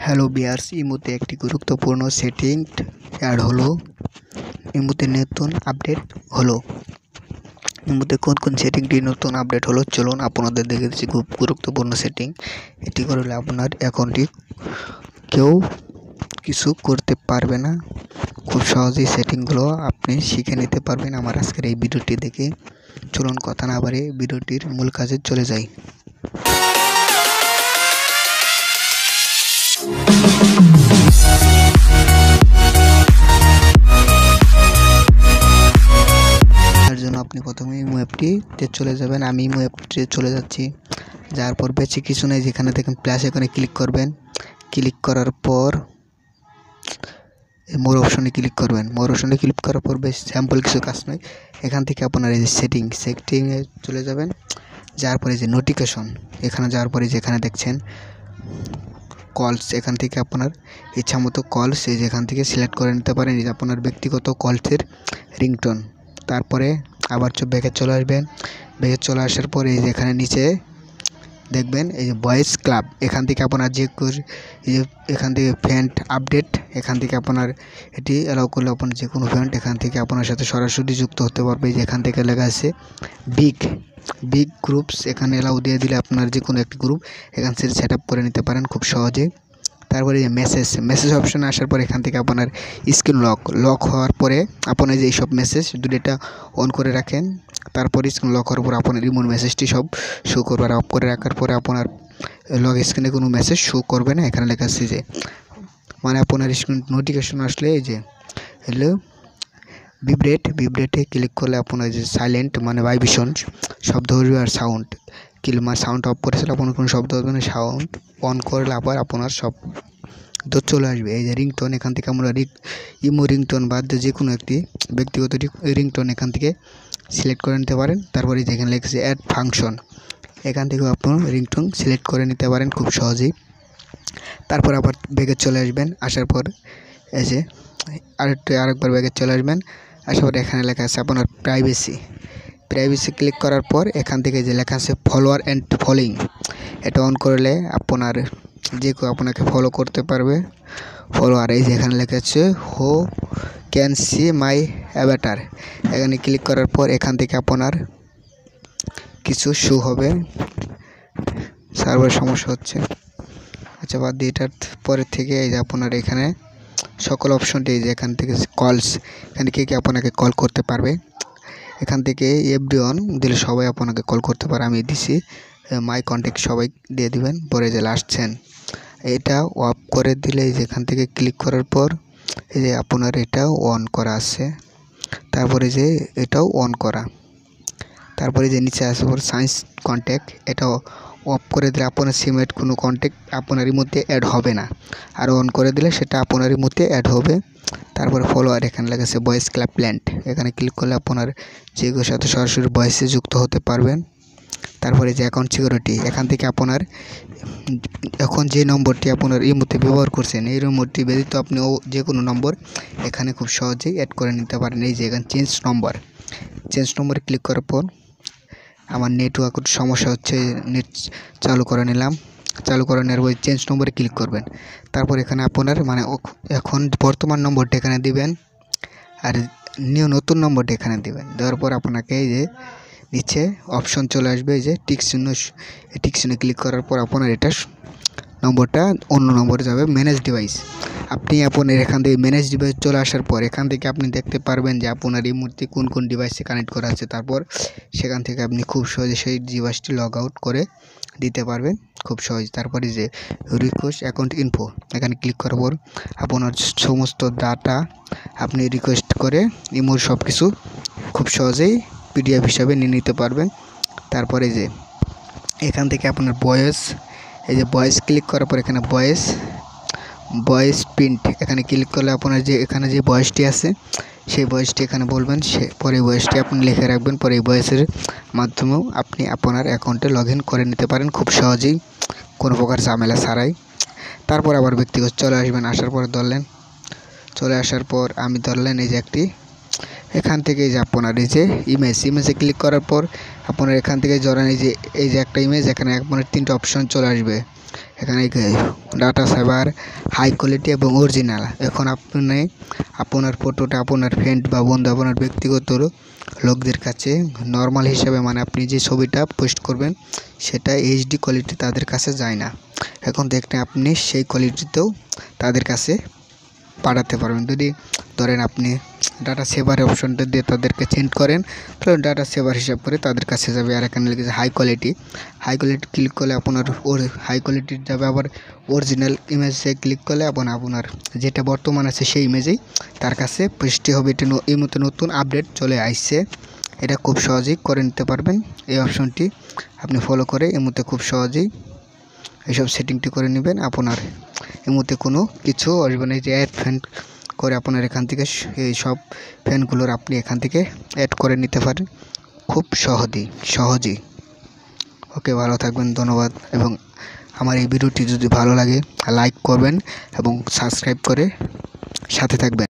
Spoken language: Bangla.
হ্যালো বিয়ার্স, ইমোতে একটি গুরুত্বপূর্ণ সেটিং অ্যাড হলো। ইমোতে নতুন আপডেট হলো। ইমোতে কোন কোন সেটিংটি নতুন আপডেট হলো চলুন আপনাদের দেখে দিচ্ছি। খুব গুরুত্বপূর্ণ সেটিং। এটি করলে আপনার অ্যাকাউন্টটি কেউ কিছু করতে পারবে না। খুব সহজেই সেটিংগুলো আপনি শিখে নিতে পারবেন আমার আজকের এই ভিডিওটি দেখে। চলুন কথা না বাড়িয়ে ভিডিওটির মূল কাজে চলে যাই। তার জন্য আপনি প্রথমে ইমো অ্যাপটিতে চলে যাবেন। আমি ইমো অ্যাপটিতে চলে যাচ্ছি। যাওয়ার পর বেশি কিছু নেই, যেখানে দেখেন প্লাস এখানে ক্লিক করবেন। ক্লিক করার পর মোর অপশনে ক্লিক করবেন। মোর অপশনে ক্লিক করার পর বেশ স্যাম্পল কিছু কাজ নয়, এখান থেকে আপনার এই যে সেটিংয়ে চলে যাবেন। যাওয়ার পরে যে নোটিফিকেশন, এখানে যাওয়ার পরে যেখানে দেখছেন কলস, এখান থেকে আপনার ইচ্ছা মতো কলস যেখান থেকে সিলেক্ট করে নিতে পারেন, এই যে আপনার ব্যক্তিগত কলসের রিংটোন। তারপরে আবার ব্যাকে চলে আসবেন। ব্যাকে চলে আসার পরে এই যে এখানে নিচে দেখবেন এই যে ভয়েস ক্লাব, এখান থেকে আপনার এখান থেকে ফ্রেন্ড আপডেট, এখান থেকে আপনার এটি অ্যালাউ করলে আপনার যে কোনো ফ্রেন্ড এখান থেকে আপনার সাথে সরাসরি যুক্ত হতে পারবে। যেখান থেকে লেখা আছে বিগ গ্রুপস, এখানে অ্যালাউ দিয়ে দিলে আপনার যে কোনো একটি গ্রুপ এখান থেকে সেট আপ করে নিতে পারেন খুব সহজে। তারপরে যে মেসেজ অপশানে আসার পর এখান থেকে আপনার স্ক্রিন লক হওয়ার পরে আপনার যে এইসব মেসেজ দুটোটা অন করে রাখেন। তারপর স্ক্রিন লক হওয়ার পর আপনার রিমোট মেসেজটি সব শো করবে। আর অফ করে রাখার পরে আপনার লক স্ক্রিনে কোনো মেসেজ শো করবে না। এখানে লেখা আছে যে মানে আপনার স্ক্রিন নোটিফিকেশন আসলে এই যে হ্যালো ভিব্রেটে ক্লিক করলে আপনার যে সাইলেন্ট মানে ভাইব্রেশন শব্দ হবে আর সাউন্ড সাউন্ড অফ করেছিল আপনার কোনো শব্দ হবে না। সাউন্ড অন করলে আবার আপনার শব্দ চলে আসবে। এই যে রিংটোন, এখান থেকে আমরা ইমো রিংটোন বাদ দিয়ে যে কোনো একটি ব্যক্তিগত রিংটোন এখান থেকে সিলেক্ট করে নিতে পারেন। তারপরে যেখানে লেখছে অ্যাড ফাংশন, এখান থেকেও আপনার রিংটোন সিলেক্ট করে নিতে পারেন খুব সহজেই। তারপর আবার ব্যাগে চলে আসবেন। আসার পর এই যে আরেকবার ব্যাগে চলে আসবেন। আসার পর এখানে লেখা আছে আপনার প্রাইভেসি ক্লিক করার পর এখান থেকে যে লেখা আছে ফলোয়ার অ্যান্ড ফলোইং, এটা অন করলে আপনার যে কেউ আপনাকে ফলো করতে পারবে। ফলোয়ার এই যে এখানে লেখা আছে হো ক্যান সি মাই অ্যাভাটার, এখানে ক্লিক করার পর এখান থেকে আপনার কিছু শো হবে। সার্ভার সমস্যা হচ্ছে, আচ্ছা বাদ দিয়ে এটার পরের থেকে এই যে আপনার এখানে সকল অপশনটি এই যে এখান থেকে কলস, এখানে কে আপনাকে কল করতে পারবে। এখান থেকে এভরিওয়ান দিলে সবাই আপনাকে কল করতে পারে। আমি দিছি মাই কন্ট্যাক্ট, সবাই দিয়ে দিবেন। পরে যে লাস্ট সেন্ড, এটা অফ করে দিলে যেখান থেকে ক্লিক করার পর এই যে আপনার এটা অন করা আছে। তারপরে যে এটাও অন করা। তারপরে যে নিচে আসে পর সায়েন্স কন্ট্যাক্ট, এটাও অফ করে দিলে আপনার সিমের কোনো কন্ট্যাক্ট আপনারই মধ্যে অ্যাড হবে না। আর অন করে দিলে সেটা আপনারই মধ্যে অ্যাড হবে। তারপরে ফলোয়ার, এখানে লেগেছে ভয়েস ক্লাব প্ল্যান্ট, এখানে ক্লিক করলে আপনার যে কেউ সাথে সরাসরি ভয়েসে যুক্ত হতে পারবেন। তারপরে যে অ্যাকাউন্ট সিকিউরিটি, এখান থেকে আপনার এখন যে নম্বরটি আপনার এই মুহূর্তে ব্যবহার করছেন এই নম্বরটি ব্যতীত আপনি যে কোনো নম্বর এখানে খুব সহজেই অ্যাড করে নিতে পারেন। এই যে এখানে চেঞ্জ নম্বরে ক্লিক করার পর আমার নেটওয়ার্কের সমস্যা হচ্ছে, নেট চালু করে নিলাম। চালু করে নেওয়ার পর চেঞ্জ নম্বরে ক্লিক করবেন। তারপর এখানে আপনার মানে এখন বর্তমান নম্বরটা এখানে দিবেন আর নতুন নম্বরটা এখানে দিবেন। দেওয়ার পর আপনাকে এই যে নিচে অপশন চলে আসবে, এই যে টিক চিহ্ন ক্লিক করার পর আপনার এটা নম্বরটা অন্য নম্বরে যাবে ম্যানেজ ডিভাইস। আপনি আপনার এখান থেকে ম্যানেজ ডিভাইস চলে আসার পর এখান থেকে আপনি দেখতে পারবেন যে আপনার এই মুহূর্তে কোন কোন ডিভাইসে কানেক্ট করা আছে। তারপর সেখান থেকে আপনি খুব সহজে সেই ডিভাইসটি লগ আউট করে দিতে পারবেন খুব সহজ। তারপরে যে রিকোয়েস্ট অ্যাকাউন্ট ইনফো, এখানে ক্লিক করার পর আপনার সমস্ত ডাটা আপনি রিকোয়েস্ট করে ইমোর সব কিছু খুব সহজেই পিডিএফ হিসাবে নিয়ে নিতে পারবেন। তারপরে যে এখান থেকে আপনার ভয়েস, এই যে ভয়েস ক্লিক করার পর এখানে ভয়েস প্রিন্ট, এখানে ক্লিক করলে আপনার যে এখানে যে ভয়েসটি আছে সেই ভয়েসটি এখানে বলবেন, পরে ভয়েসটি আপনি লিখে রাখবেন। পরে এই ভয়েসের মাধ্যমেও আপনি আপনার অ্যাকাউন্টে লগ ইন করে নিতে পারেন খুব সহজেই, কোনো প্রকার ঝামেলা ছাড়াই। তারপর আবার ব্যক্তিগত চলে আসবেন। আসার পর চলে আসার পর আমি ধরলেন এই যে একটি এখান থেকে এই যে আপনার এই যে ইমেজে ক্লিক করার পর আপনার এখান থেকে ধরেন এই যে একটা ইমেজ, এখানে আপনার তিনটা অপশন চলে আসবে। এখানে ডাটা সেভার হাই কোয়ালিটি এবং অরিজিনাল। এখন আপনি আপনার ফটোটা আপনার ফ্রেন্ড বা বন্ধু আপনার ব্যক্তিগত লোকদের কাছে নর্মাল হিসাবে মানে আপনি যে ছবিটা পোস্ট করবেন সেটা এইচডি কোয়ালিটি তাদের কাছে যায় না। এখন দেখতে আপনি সেই কোয়ালিটিতেও তাদের কাছে পাঠাতে পারবেন। যদি ধরেন আপনি ডাটা সেভারের অপশনটা দিয়ে তাদেরকে সেন্ড করেন তাহলে ডাটা সেভার হিসাব করে তাদের কাছে যাবে। আর এখানে লিখেছে হাই কোয়ালিটি ক্লিক করলে আপনার হাই কোয়ালিটির যাবে। আবার অরিজিনাল ইমেজে ক্লিক করলে আপনার যেটা বর্তমান আছে সেই ইমেজেই তার কাছে পোস্ট হবে। এটা এই মতো নতুন আপডেট চলে আসছে। এটা খুব সহজেই করে নিতে পারবেন। এই অপশনটি আপনি ফলো করে এই মতো খুব সহজেই এইসব সেটিংটি করে নেবেন। আপনার এর মধ্যে কোনো কিছু আসবে না। এই যে অ্যাড ফ্যান করে আপনার এখান থেকে এই সব ফ্যানগুলোর আপনি এখান থেকে অ্যাড করে নিতে পারেন খুব সহজেই। ওকে, ভালো থাকবেন, ধন্যবাদ। এবং আমার এই ভিডিওটি যদি ভালো লাগে লাইক করবেন এবং সাবস্ক্রাইব করে সাথে থাকবেন।